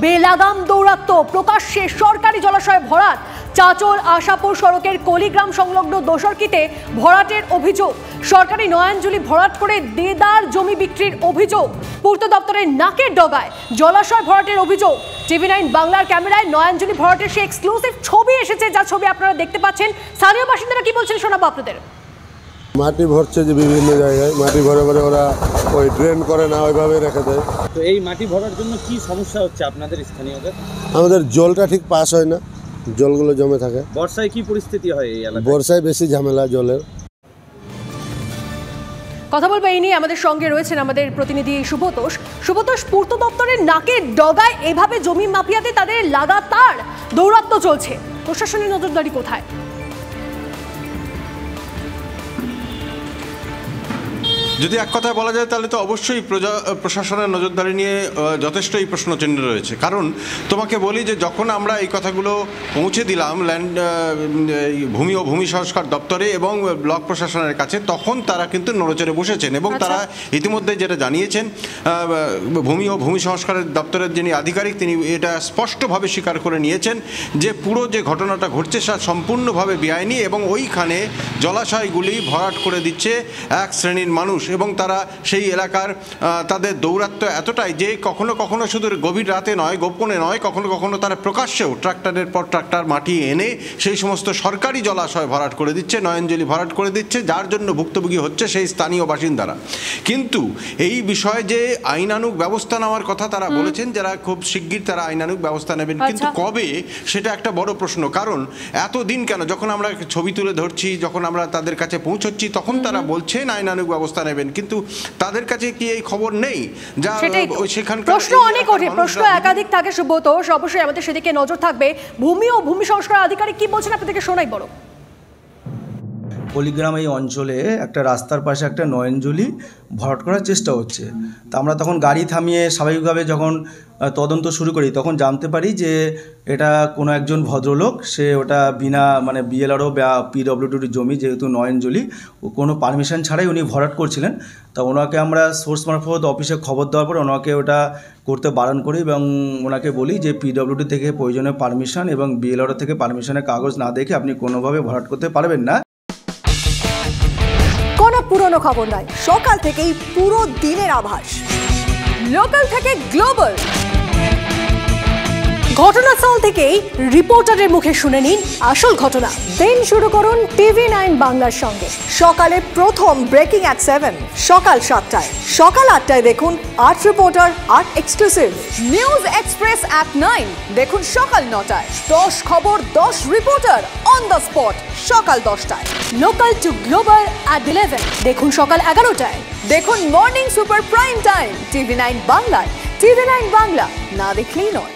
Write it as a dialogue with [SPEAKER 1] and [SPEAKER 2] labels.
[SPEAKER 1] বেলাগাম দৌরাত্ম্য, প্রকাশ্যে সরকারি জলাশয়ে ভরাট, চাচল আশাপুর সড়কের কলিগ্রাম সংলগ্ন দোসরকিতে ভরাটের অভিযোগ। সরকারি নয়নজুলি ভরাট করে দেদার জমি বিক্রির অভিযোগ। পূর্ত দপ্তরের নাকের ডগায় জলাশয় ভরাটের অভিযোগ। টিভি9 বাংলার ক্যামেরায় নয়নজুলি ভরাটের সে এক্সক্লুসিভ ছবি এসেছে, যা ছবি আপনারা দেখতে পাচ্ছেন। স্থানীয় বাসিন্দারা কি বলছেন শোনাবো আপনাদের।
[SPEAKER 2] মাটি ভরছে যে বিভিন্ন জায়গায়, মাটি ভরে ভরে ওরা ওই ড্রেন করে না, ওইভাবে রেখে দেয়।
[SPEAKER 3] তো এই মাটি ভরার জন্য কি সমস্যা হচ্ছে আপনাদের স্থানীয়দের?
[SPEAKER 2] আমাদের জলটা ঠিক পাস হয় না, জলগুলো জমে থাকে।
[SPEAKER 3] বর্ষায় কি পরিস্থিতি হয় এই এলাকায়?
[SPEAKER 2] বর্ষায় বেশি ঝামেলা জলের।
[SPEAKER 1] কথা বলবো এই নিয়ে, আমাদের সঙ্গে রয়েছেন আমাদের প্রতিনিধি শুভতোষ। শুভতোষ, পূর্ত দপ্তরের নাকের ডগায় এভাবে জমি মাফিয়াতে তাদের লাগাতার দৌরাত্ম্য চলছে, প্রশাসনের নজরদারি কোথায়?
[SPEAKER 4] যদি এক কথায় বলা যায় তাহলে তো অবশ্যই প্রশাসনের নজরদারি নিয়ে যথেষ্টই প্রশ্নচিহ্ন রয়েছে। কারণ তোমাকে বলি যে যখন আমরা এই কথাগুলো পৌঁছে দিলাম ভূমি ও ভূমি সংস্কার দপ্তরে এবং ব্লক প্রশাসনের কাছে, তখন তারা কিন্তু নড়েচড়ে বসেছেন এবং তারা ইতিমধ্যে যেটা জানিয়েছেন, ভূমি ও ভূমি সংস্কারের দপ্তরের যিনি আধিকারিক তিনি এটা স্পষ্টভাবে স্বীকার করে নিয়েছেন যে পুরো যে ঘটনাটা ঘটছে তা সম্পূর্ণভাবে বেআইনি এবং ওইখানে জলাশয়গুলি ভরাট করে দিচ্ছে এক শ্রেণীর মানুষ। এবং তারা সেই এলাকার তাদের দৌরাত্ম্য এতটাই যে কখনো কখনো শুধু গভীর রাতে নয়, গোপনে নয়, কখনো কখনো তারা প্রকাশ্যেও ট্রাক্টরের পর ট্রাক্টর মাটি এনে সেই সমস্ত সরকারি জলাশয় ভরাট করে দিচ্ছে, নয়নজলি ভরাট করে দিচ্ছে, যার জন্য ভুক্তভোগী হচ্ছে সেই স্থানীয় বাসিন্দারা। কিন্তু এই বিষয়ে যে আইনানুগ ব্যবস্থা নেওয়ার কথা তারা বলেছেন, যারা খুব শিগগির তারা আইনানুগ ব্যবস্থা নেবেন, কিন্তু কবে সেটা একটা বড় প্রশ্ন। কারণ এতদিন কেন, যখন আমরা ছবি তুলে ধরছি, যখন আমরা তাদের কাছে পৌঁছচ্ছি, তখন তারা বলছেন আইনানুগ ব্যবস্থা নেবেন, কিন্তু তাদের কাছে কি এই খবর নেই? যা সেখানকার
[SPEAKER 1] প্রশ্ন অনেক ওঠে, প্রশ্ন একাধিক থাকে শুভতোষ, অবশ্যই আমাদের সেদিকে নজর থাকবে। ভূমি ও ভূমি সংস্কার আধিকারিক কি বলছেন আপনাদেরকে শোনাই বড়।
[SPEAKER 5] কলিগ্রাম এই অঞ্চলে একটা রাস্তার পাশে একটা নয়নজলি ভরাট করার চেষ্টা হচ্ছে। তা আমরা তখন গাড়ি থামিয়ে স্বাভাবিকভাবে যখন তদন্ত শুরু করি, তখন জানতে পারি যে এটা কোনো একজন ভদ্রলোক, সে ওটা বিনা বিএলআরও বা পিডব্লিউডির জমি, যেহেতু নয়নজলি কোনো পারমিশন ছাড়াই উনি ভরাট করছিলেন। তা ওনাকে আমরা সোর্স মারফত অফিসে খবর দেওয়ার পর ওনাকে ওটা করতে বারণ করি এবং ওনাকে বলি যে পিডব্লিউডি থেকে প্রয়োজনীয় পারমিশন এবং বিএলআরও থেকে পারমিশনের কাগজ না দেখে আপনি কোনোভাবে ভরাট করতে পারবেন না।
[SPEAKER 6] কোনো পুরনো খবর নয়, সকাল থেকেই পুরো দিনের আভাস, লোকাল থেকে গ্লোবাল।
[SPEAKER 1] ঘটনাস্থল থেকেই রিপোর্টারের মুখে শুনে নিন আসল ঘটনা। দিন শুরু করুন টিভি9 বাংলার সঙ্গে।
[SPEAKER 6] সকালে প্রথম ব্রেকিং অ্যাট 7, সকাল 7টায়, সকাল 8টায় দেখুন art reporter, art exclusive. News express at 9 দেখুন সকাল 9টায়। 10 খবর 10 রিপোর্টার অন দ্য স্পট সকাল 10টায়।
[SPEAKER 1] লোকাল টু গ্লোবাল অ্যাট 11 দেখুন সকাল 11টায়।
[SPEAKER 6] দেখুন মর্নিং সুপার প্রাইম টাইম টিভি9 বাংলায়। টিভি9 বাংলা না দেখলেই নয়।